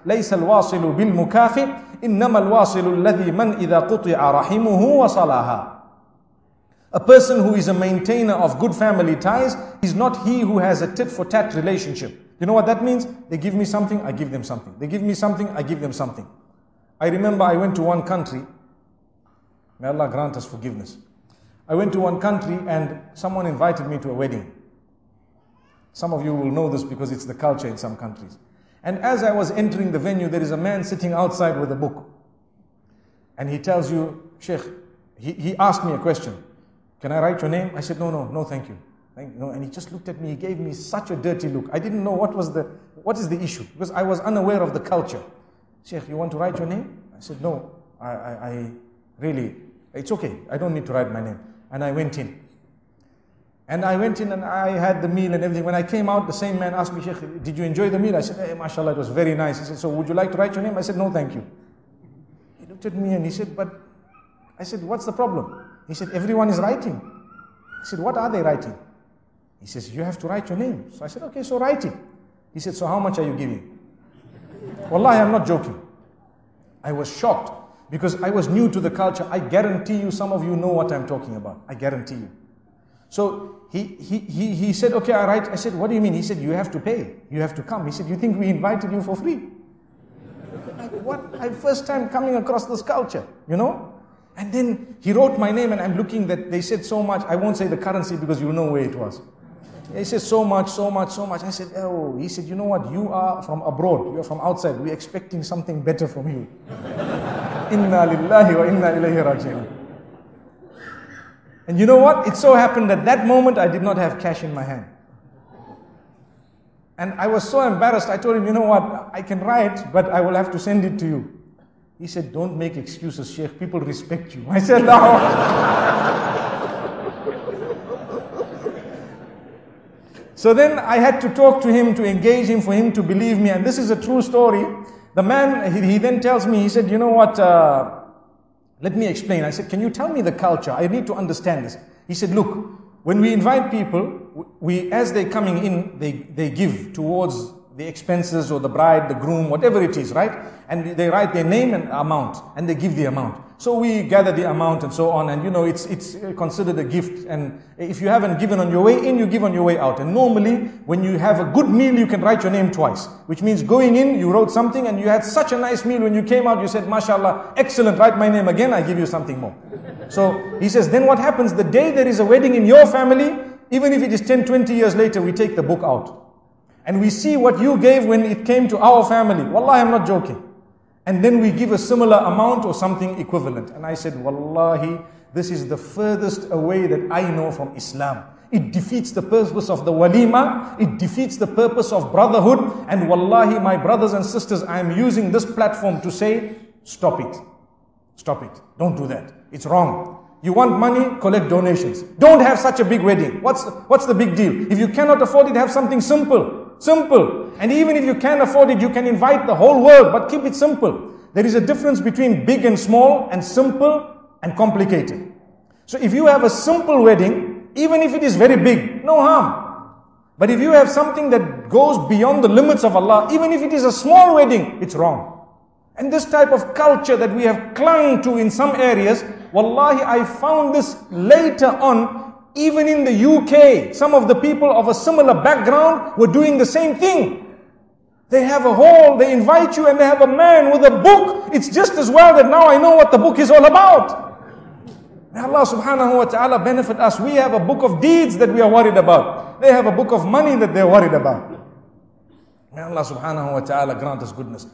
ليس الواصل بالمكافئ إنما الواصل الذي من إذا قطع رحمه وصلها. A person who is a maintainer of good family ties is not he who has a tit-for-tat relationship. You know what that means? They give me something, I give them something. They give me something, I give them something. I remember I went to one country. May Allah grant us forgiveness. I went to one country and someone invited me to a wedding. Some of you will know this because it's the culture in some countries. And as I was entering the venue, there is a man sitting outside with a book. And he tells you, Sheikh, he asked me a question. Can I write your name? I said, no, thank you. No, and he just looked at me, he gave me such a dirty look. I didn't know what is the issue, because I was unaware of the culture. Sheikh, you want to write your name? I said, no, I really, it's okay, I don't need to write my name. And I went in. And I went in and I had the meal and everything. When I came out, the same man asked me, Sheikh, did you enjoy the meal? I said, hey, mashallah, it was very nice. He said, so would you like to write your name? I said, no, thank you. He looked at me and he said, I said, what's the problem? He said, everyone is writing. I said, what are they writing? He says, you have to write your name. So I said, okay, so write it. He said, so how much are you giving? Wallahi, I'm not joking. I was shocked because I was new to the culture. I guarantee you, some of you know what I'm talking about. I guarantee you. So he said, okay, I write. I said, what do you mean? He said, you have to pay. You have to come. He said, you think we invited you for free? Like, what? I'm first time coming across this culture, you know? And then he wrote my name and I'm looking that they said so much. I won't say the currency because you know where it was. He said so much. I said, oh, he said, you know what? You are from abroad. You are from outside. We're expecting something better from you. Inna lillahi wa inna ilayhi raji'un. And you know what? It so happened that that moment I did not have cash in my hand. And I was so embarrassed. I told him, you know what? I can write, but I will have to send it to you. He said, don't make excuses, Sheikh. People respect you. I said, no. So then I had to talk to him, to engage him, for him to believe me. And this is a true story. The man, he then tells me, he said, you know what, let me explain. I said, can you tell me the culture? I need to understand this. He said, look, when we invite people, as they're coming in, they give towards the expenses or the bride, the groom, whatever it is, right? And they write their name and amount, and they give the amount. So we gather the amount and so on, and you know, it's considered a gift. And if you haven't given on your way in, you give on your way out. And normally, when you have a good meal, you can write your name twice, which means going in, you wrote something, and you had such a nice meal. When you came out, you said, mashallah, excellent, write my name again, I give you something more. So he says, then what happens? The day there is a wedding in your family, even if it is 10, 20 years later, we take the book out. And we see what you gave when it came to our family. Wallahi, I'm not joking. And then we give a similar amount or something equivalent. And I said, Wallahi, this is the furthest away that I know from Islam. It defeats the purpose of the walima. It defeats the purpose of brotherhood. And Wallahi, my brothers and sisters, I am using this platform to say, stop it. Stop it. Don't do that. It's wrong. You want money, collect donations. Don't have such a big wedding. What's the big deal? If you cannot afford it, have something simple. Simple. And even if you can afford it, you can invite the whole world, but keep it simple. There is a difference between big and small, and simple and complicated. So if you have a simple wedding, even if it is very big, no harm. But if you have something that goes beyond the limits of Allah, even if it is a small wedding, it's wrong. And this type of culture that we have clung to in some areas, wallahi, I found this later on. Even in the UK, some of the people of a similar background were doing the same thing. They have a hall, they invite you, and they have a man with a book. It's just as well that now I know what the book is all about. May Allah subhanahu wa ta'ala benefit us. We have a book of deeds that we are worried about. They have a book of money that they're worried about. May Allah subhanahu wa ta'ala grant us goodness.